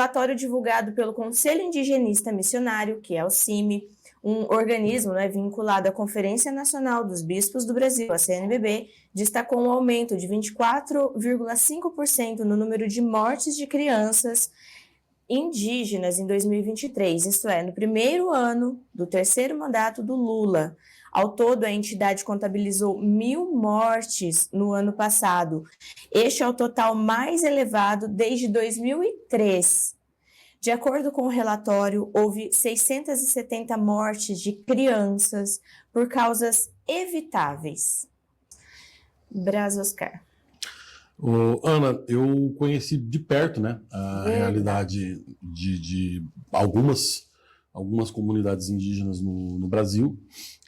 relatório divulgado pelo Conselho Indigenista Missionário, que é o CIMI, um organismo, né, vinculado à Conferência Nacional dos Bispos do Brasil, a CNBB, destacou um aumento de 24,5% no número de mortes de crianças indígenas em 2023, isto é, no primeiro ano do terceiro mandato do Lula. Ao todo, a entidade contabilizou 1.000 mortes no ano passado. Este é o total mais elevado desde 2003. De acordo com o relatório, houve 670 mortes de crianças por causas evitáveis. Braz Oscar. Ana, eu conheci de perto, né, a realidade de algumas comunidades indígenas no Brasil,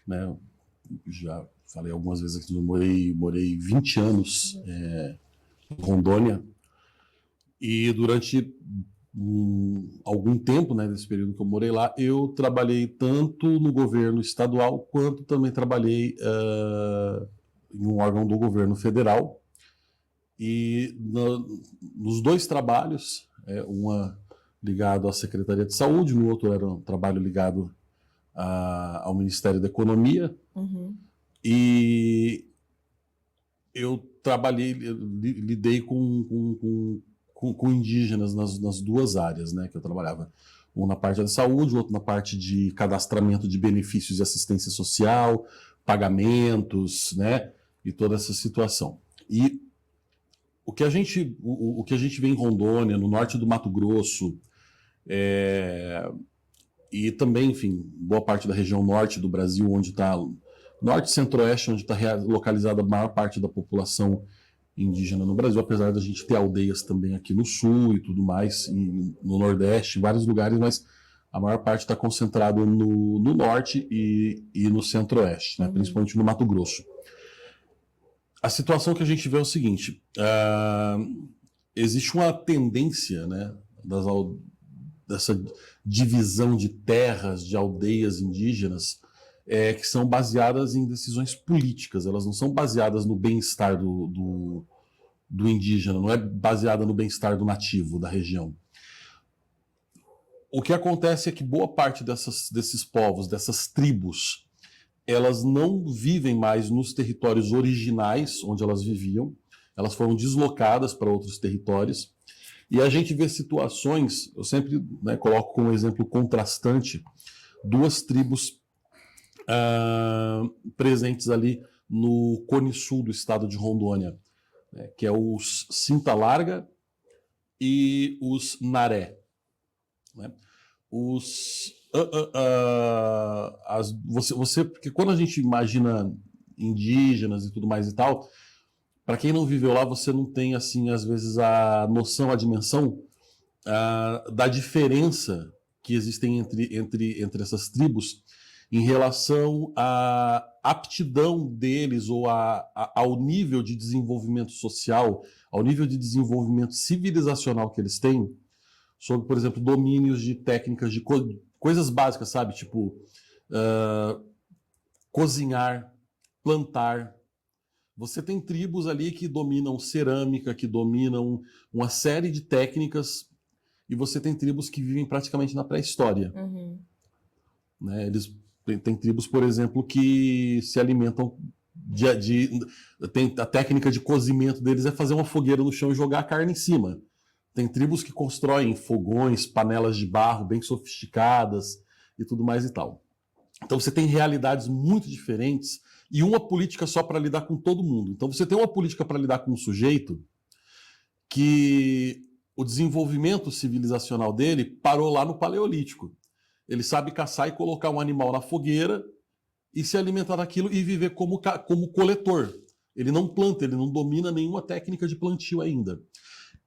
né? Já falei algumas vezes aqui, eu morei 20 anos em Rondônia, e durante algum tempo, né, nesse período que eu morei lá, eu trabalhei tanto no governo estadual quanto também trabalhei em um órgão do governo federal. E nos dois trabalhos, uma ligado à Secretaria de Saúde, no outro era um trabalho ligado ao Ministério da Economia. Uhum. E eu lidei com indígenas nas duas áreas, né, que eu trabalhava. Um na parte da saúde, o outro na parte de cadastramento de benefícios de assistência social, pagamentos, né, e toda essa situação. E o que a gente vê em Rondônia, no norte do Mato Grosso, e também, enfim, boa parte da região norte do Brasil, onde está, norte e centro-oeste, onde está localizada a maior parte da população indígena no Brasil, apesar da gente ter aldeias também aqui no sul e tudo mais, no nordeste, em vários lugares, mas a maior parte está concentrada no norte e no centro-oeste, né, principalmente no Mato Grosso. A situação que a gente vê é o seguinte, existe uma tendência, né, dessa divisão de terras, de aldeias indígenas, que são baseadas em decisões políticas, elas não são baseadas no bem-estar do indígena, não é baseada no bem-estar do nativo da região. O que acontece é que boa parte desses povos, dessas tribos, elas não vivem mais nos territórios originais onde elas viviam, elas foram deslocadas para outros territórios, e a gente vê situações, eu sempre, né, coloco como exemplo contrastante, duas tribos presentes ali no Cone Sul do estado de Rondônia, né, que é os Cinta Larga e os Naré, né? Porque quando a gente imagina indígenas e tudo mais e tal, para quem não viveu lá, você não tem, assim, às vezes a noção, a dimensão da diferença que existem entre essas tribos em relação à aptidão deles ou ao nível de desenvolvimento social, ao nível de desenvolvimento civilizacional que eles têm, sobre, por exemplo, domínios de técnicas de coisas básicas, sabe? Tipo, cozinhar, plantar. Você tem tribos ali que dominam cerâmica, que dominam uma série de técnicas, e você tem tribos que vivem praticamente na pré-história. Uhum. Né? Tem tribos, por exemplo, que se alimentam a técnica de cozimento deles é fazer uma fogueira no chão e jogar a carne em cima. Tem tribos que constroem fogões, panelas de barro bem sofisticadas e tudo mais e tal. Então você tem realidades muito diferentes e uma política só para lidar com todo mundo. Então você tem uma política para lidar com um sujeito que o desenvolvimento civilizacional dele parou lá no Paleolítico. Ele sabe caçar e colocar um animal na fogueira e se alimentar daquilo e viver como coletor. Ele não planta, ele não domina nenhuma técnica de plantio ainda.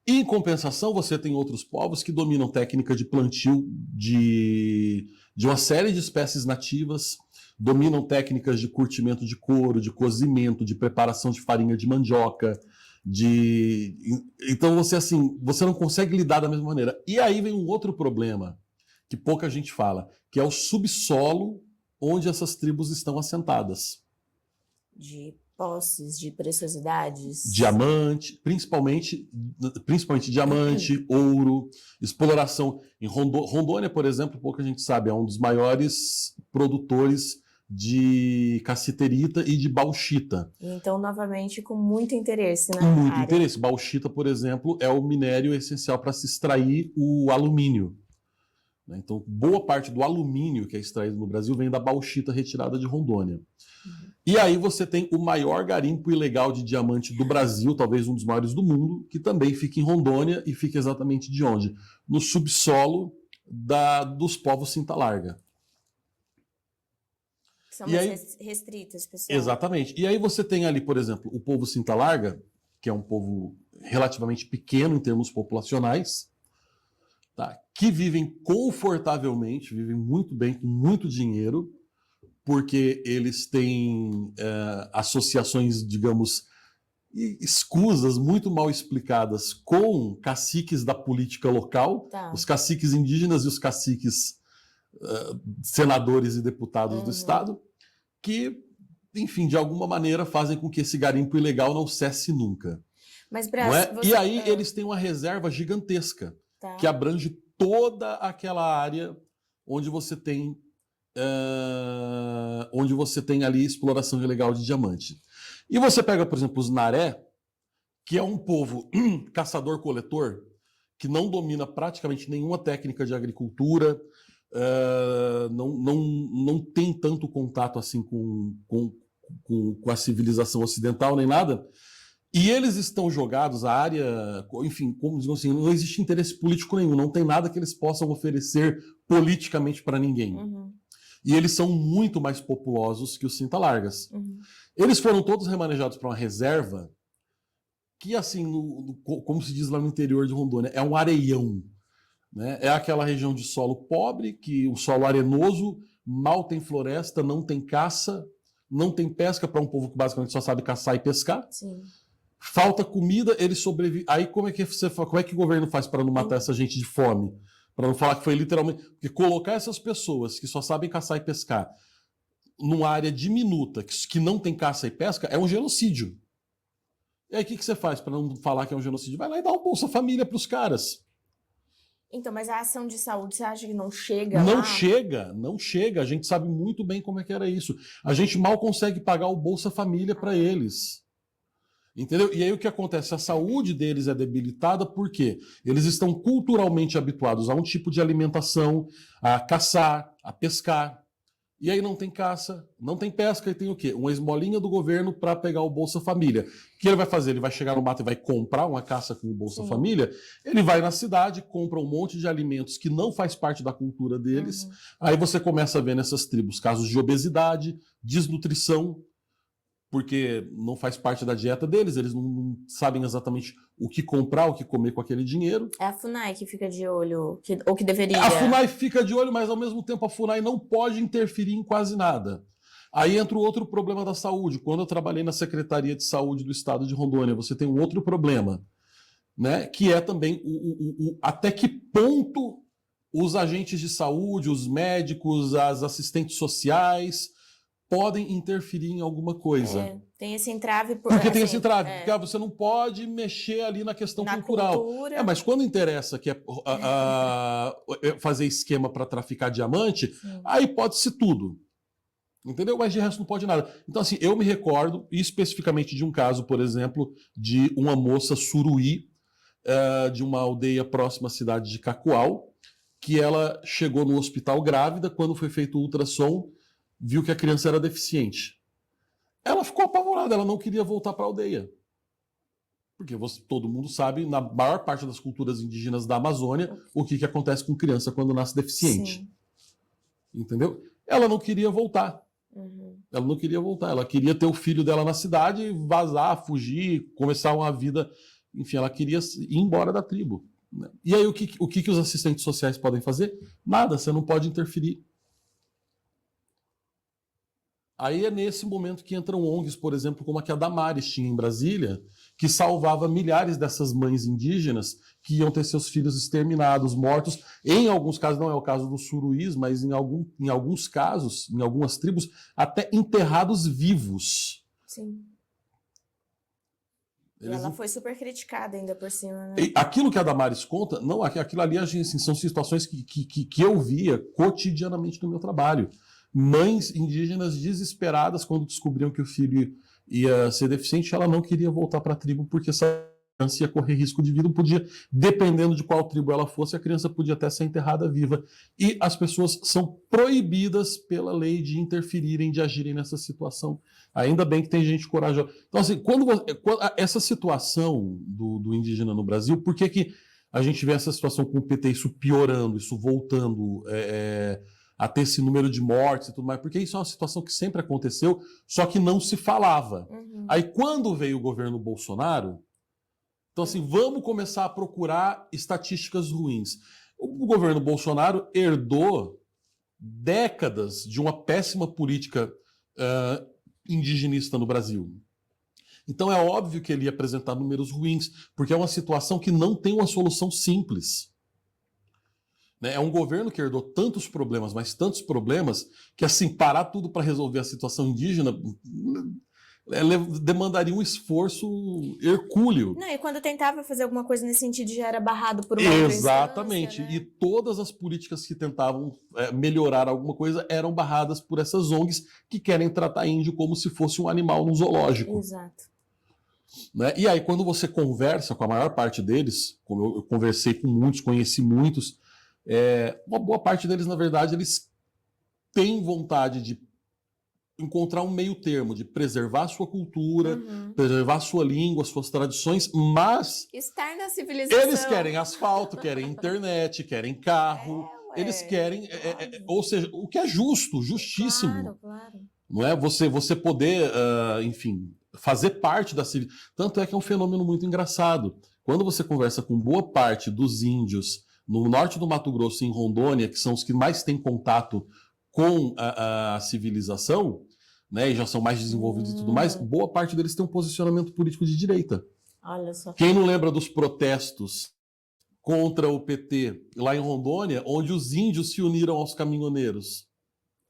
E, em compensação, você tem outros povos que dominam técnica de plantio de uma série de espécies nativas, dominam técnicas de curtimento de couro, de cozimento, de preparação de farinha de mandioca, Então, você não consegue lidar da mesma maneira. E aí vem um outro problema, que pouca gente fala, que é o subsolo onde essas tribos estão assentadas. De posses, de preciosidades? Diamante, principalmente diamante, ouro, exploração. Em Rondônia, por exemplo, pouca gente sabe, é um dos maiores produtores de cassiterita e de bauxita. Então, novamente, com muito interesse na Muito área. interesse. Bauxita, por exemplo, é o minério essencial para se extrair o alumínio. Então, boa parte do alumínio que é extraído no Brasil vem da bauxita retirada de Rondônia. E aí você tem o maior garimpo ilegal de diamante do Brasil, talvez um dos maiores do mundo, que também fica em Rondônia e fica exatamente de onde? No subsolo dos povos Cinta Larga. Que são mais restritas, pessoal. Exatamente. E aí você tem ali, por exemplo, o povo Cinta Larga, que é um povo relativamente pequeno em termos populacionais, tá? Que vivem confortavelmente, vivem muito bem, com muito dinheiro, porque eles têm associações, digamos, escusas, muito mal explicadas com caciques da política local, Tá. Os caciques indígenas e os caciques senadores e deputados do Estado, que, enfim, de alguma maneira fazem com que esse garimpo ilegal não cesse nunca. Mas, E aí eles têm uma reserva gigantesca, tá, que abrange toda aquela área onde você tem ali exploração ilegal de diamante. E você pega, por exemplo, os Naré, que é um povo caçador-coletor, que não domina praticamente nenhuma técnica de agricultura, não tem tanto contato assim com a civilização ocidental nem nada, e eles estão jogados, a área, enfim, como digamos assim, não existe interesse político nenhum, não tem nada que eles possam oferecer politicamente para ninguém. E eles são muito mais populosos que os Cinta Largas. Eles foram todos remanejados para uma reserva que, assim, como se diz lá no interior de Rondônia, é um areião. Né? É aquela região de solo pobre, que o solo arenoso, mal tem floresta, não tem caça, não tem pesca para um povo que basicamente só sabe caçar e pescar. Sim. Falta comida, eles sobrevivem. Aí como é que o governo faz para não matar essa gente de fome? Para não falar que foi literalmente... Porque colocar essas pessoas que só sabem caçar e pescar numa área diminuta, que não tem caça e pesca, é um genocídio. E aí o que você faz para não falar que é um genocídio? Vai lá e dá um Bolsa Família para os caras. Então, mas a ação de saúde, você acha que não chega Não lá? não chega. A gente sabe muito bem como é que era isso. A gente mal consegue pagar o Bolsa Família para eles. Entendeu? E aí o que acontece? A saúde deles é debilitada porque eles estão culturalmente habituados a um tipo de alimentação, a caçar, a pescar. E aí não tem caça, não tem pesca, e tem o quê? Uma esmolinha do governo para pegar o Bolsa Família. O que ele vai fazer? Ele vai chegar no mato e vai comprar uma caça com o Bolsa Família, ele vai na cidade, compra um monte de alimentos que não faz parte da cultura deles, aí você começa a ver nessas tribos casos de obesidade, desnutrição, porque não faz parte da dieta deles, eles não sabem exatamente o que comprar, o que comer com aquele dinheiro. É a FUNAI que fica de olho, ou que deveria... A FUNAI fica de olho, mas ao mesmo tempo a FUNAI não pode interferir em quase nada. Aí entra o outro problema da saúde. Quando eu trabalhei na Secretaria de Saúde do Estado de Rondônia, você tem um outro problema, né, que é também até que ponto os agentes de saúde, os médicos, as assistentes sociais podem interferir em alguma coisa. Tem esse entrave. Porque tem esse entrave. Porque você não pode mexer ali na questão cultural. Cultura. Mas quando interessa, que é fazer esquema para traficar diamante, aí pode-se tudo. Entendeu? Mas de resto não pode nada. Então, assim, eu me recordo especificamente de um caso, por exemplo, de uma moça suruí, de uma aldeia próxima à cidade de Cacoal, que ela chegou no hospital grávida, quando foi feito o ultrassom, viu que a criança era deficiente. Ela ficou apavorada, ela não queria voltar para a aldeia. Porque todo mundo sabe, na maior parte das culturas indígenas da Amazônia, o que acontece com criança quando nasce deficiente. Sim. Entendeu? Ela não queria voltar. Ela não queria voltar. Ela queria ter o filho dela na cidade, vazar, fugir, começar uma vida... Enfim, ela queria ir embora da tribo. E aí o que os assistentes sociais podem fazer? Nada, você não pode interferir. Aí é nesse momento que entram ONGs, por exemplo, como a que a Damares tinha em Brasília, que salvava milhares dessas mães indígenas que iam ter seus filhos exterminados, mortos. Em alguns casos, não é o caso dos suruís, mas em alguns casos, em algumas tribos, até enterrados vivos. Sim. E ela foi super criticada ainda por cima, né? E aquilo que a Damares conta, não, aquilo ali assim, são situações que eu via cotidianamente no meu trabalho. Mães indígenas desesperadas quando descobriam que o filho ia ser deficiente, ela não queria voltar para a tribo porque essa criança ia correr risco de vida, podia, dependendo de qual tribo ela fosse, a criança podia até ser enterrada viva. E as pessoas são proibidas pela lei de interferirem, de agirem nessa situação. Ainda bem que tem gente corajosa. Então, assim, quando essa situação do indígena no Brasil, por que a gente vê essa situação com o PT, isso piorando, isso voltando a ter esse número de mortes e tudo mais? Porque isso é uma situação que sempre aconteceu, só que não se falava. Uhum. Aí, quando veio o governo Bolsonaro, então, assim, vamos começar a procurar estatísticas ruins. O governo Bolsonaro herdou décadas de uma péssima política indigenista no Brasil. Então é óbvio que ele ia apresentar números ruins, porque é uma situação que não tem uma solução simples. É um governo que herdou tantos problemas, mas tantos problemas, que assim, parar tudo para resolver a situação indígena demandaria um esforço hercúleo. Não, e quando tentava fazer alguma coisa nesse sentido, já era barrado por uma Exatamente. outra instância, né? E todas as políticas que tentavam melhorar alguma coisa eram barradas por essas ONGs que querem tratar índio como se fosse um animal no zoológico. Exato. Né? E aí, quando você conversa com a maior parte deles, como eu conversei com muitos, conheci muitos, uma boa parte deles, na verdade, eles têm vontade de encontrar um meio termo, de preservar sua cultura, preservar sua língua, suas tradições, mas estar na civilização. Eles querem asfalto, querem internet, querem carro, eles querem, ou seja, o que é justo, justíssimo. Claro, claro. Não é você poder, enfim, fazer parte da civilização. Tanto é que é um fenômeno muito engraçado. Quando você conversa com boa parte dos índios no norte do Mato Grosso e em Rondônia, que são os que mais têm contato com a civilização, né, e já são mais desenvolvidos e tudo mais, boa parte deles tem um posicionamento político de direita. Olha só. Quem não lembra dos protestos contra o PT lá em Rondônia, onde os índios se uniram aos caminhoneiros?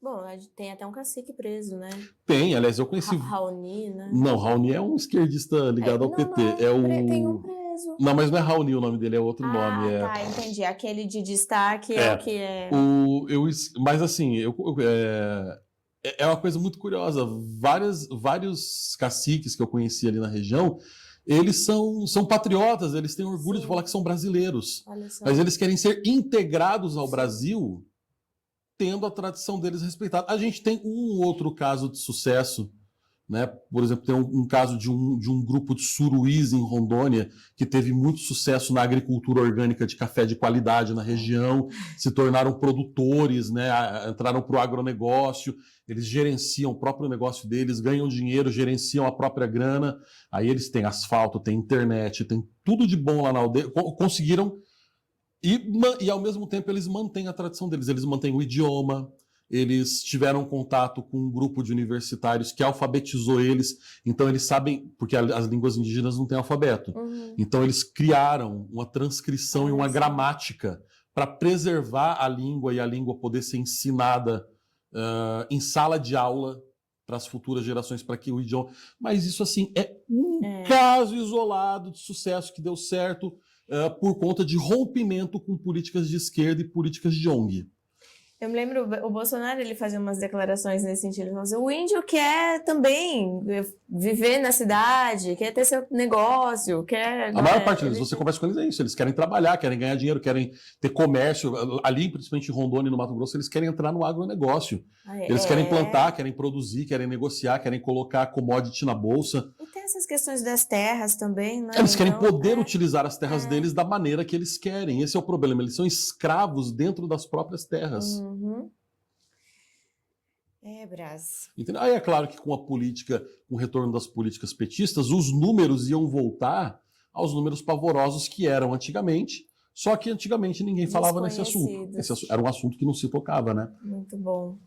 Bom, tem até um cacique preso, né? Tem, aliás, eu conheci... Raoni, né? Não, Raoni é um esquerdista ligado ao PT. Tem um preso. Não, mas não é Raoni o nome dele, é outro nome. Tá, entendi. Aquele de destaque é o que é... Mas assim, é uma coisa muito curiosa. Vários caciques que eu conheci ali na região, eles são patriotas, eles têm orgulho de falar que são brasileiros. Olha só. Mas eles querem ser integrados ao Brasil, tendo a tradição deles respeitada. A gente tem um outro caso de sucesso, né? Por exemplo, tem um caso de um grupo de suruís em Rondônia que teve muito sucesso na agricultura orgânica de café de qualidade na região, se tornaram produtores, né? Entraram para o agronegócio, eles gerenciam o próprio negócio deles, ganham dinheiro, gerenciam a própria grana, aí eles têm asfalto, têm internet, têm tudo de bom lá na aldeia, conseguiram, e ao mesmo tempo eles mantêm a tradição deles, eles mantêm o idioma, eles tiveram contato com um grupo de universitários que alfabetizou eles, então eles sabem, porque as línguas indígenas não têm alfabeto, então eles criaram uma transcrição e uma gramática para preservar a língua e a língua poder ser ensinada em sala de aula para as futuras gerações, para que o idioma... Mas isso, assim, é um caso isolado de sucesso que deu certo por conta de rompimento com políticas de esquerda e políticas de ONG. Eu me lembro, o Bolsonaro, ele fazia umas declarações nesse sentido. Ele falou assim, o índio quer também viver na cidade, quer ter seu negócio, quer... A maior parte deles, você conversa com eles, é isso. Eles querem trabalhar, querem ganhar dinheiro, querem ter comércio. Ali, principalmente em Rondônia e no Mato Grosso, eles querem entrar no agronegócio. Eles querem plantar, querem produzir, querem negociar, querem colocar commodity na bolsa. E tem essas questões das terras também, né? Eles querem poder utilizar as terras deles da maneira que eles querem. Esse é o problema. Eles são escravos dentro das próprias terras. Brás. Entendeu? Aí é claro que com o retorno das políticas petistas, os números iam voltar aos números pavorosos que eram antigamente, só que antigamente ninguém falava nesse assunto. Esse era um assunto que não se tocava, né? Muito bom.